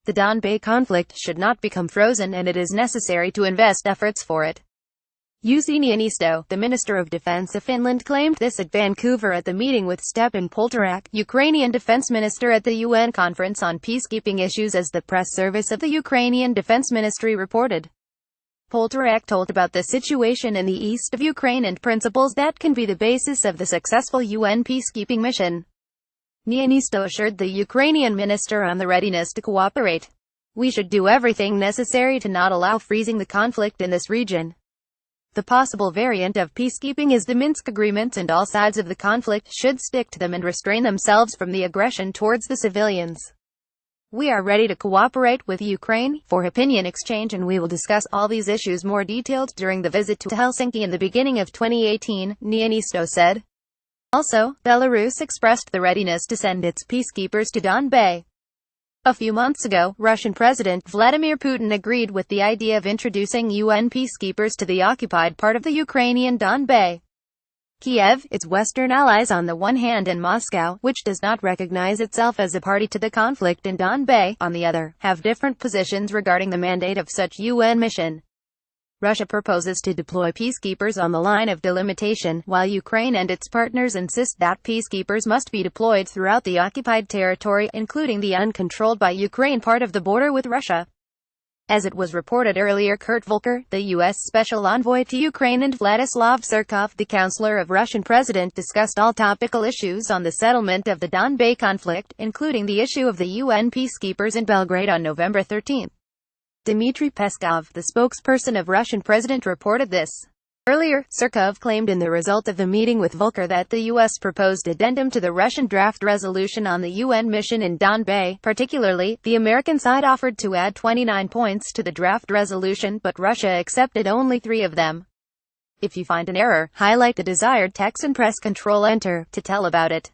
The Donbas conflict should not become frozen, and it is necessary to invest efforts for it. Jussi Niinistö, the Minister of Defense of Finland, claimed this at Vancouver at the meeting with Stepan Poltorak, Ukrainian Defense Minister, at the UN Conference on Peacekeeping Issues, as the press service of the Ukrainian Defense Ministry reported. Poltorak told about the situation in the east of Ukraine and principles that can be the basis of the successful UN peacekeeping mission. Niinistö assured the Ukrainian minister on the readiness to cooperate. "We should do everything necessary to not allow freezing the conflict in this region. The possible variant of peacekeeping is the Minsk agreements, and all sides of the conflict should stick to them and restrain themselves from the aggression towards the civilians. We are ready to cooperate with Ukraine for opinion exchange, and we will discuss all these issues more detailed during the visit to Helsinki in the beginning of 2018, Niinistö said. Also, Belarus expressed the readiness to send its peacekeepers to Donbas. A few months ago, Russian President Vladimir Putin agreed with the idea of introducing UN peacekeepers to the occupied part of the Ukrainian Donbas. Kiev, its Western allies on the one hand, and Moscow, which does not recognize itself as a party to the conflict in Donbas, on the other, have different positions regarding the mandate of such UN mission. Russia proposes to deploy peacekeepers on the line of delimitation, while Ukraine and its partners insist that peacekeepers must be deployed throughout the occupied territory, including the uncontrolled by Ukraine part of the border with Russia. As it was reported earlier, Kurt Volker, the U.S. Special Envoy to Ukraine, and Vladislav Surkov, the counselor of Russian President, discussed all topical issues on the settlement of the Donbas conflict, including the issue of the UN peacekeepers in Belgrade on November 13. Dmitry Peskov, the spokesperson of Russian President, reported this. Earlier, Surkov claimed in the result of the meeting with Volker that the U.S. proposed addendum to the Russian draft resolution on the UN mission in Donbas. Particularly, the American side offered to add 29 points to the draft resolution, but Russia accepted only 3 of them. If you find an error, highlight the desired text and press Ctrl Enter to tell about it.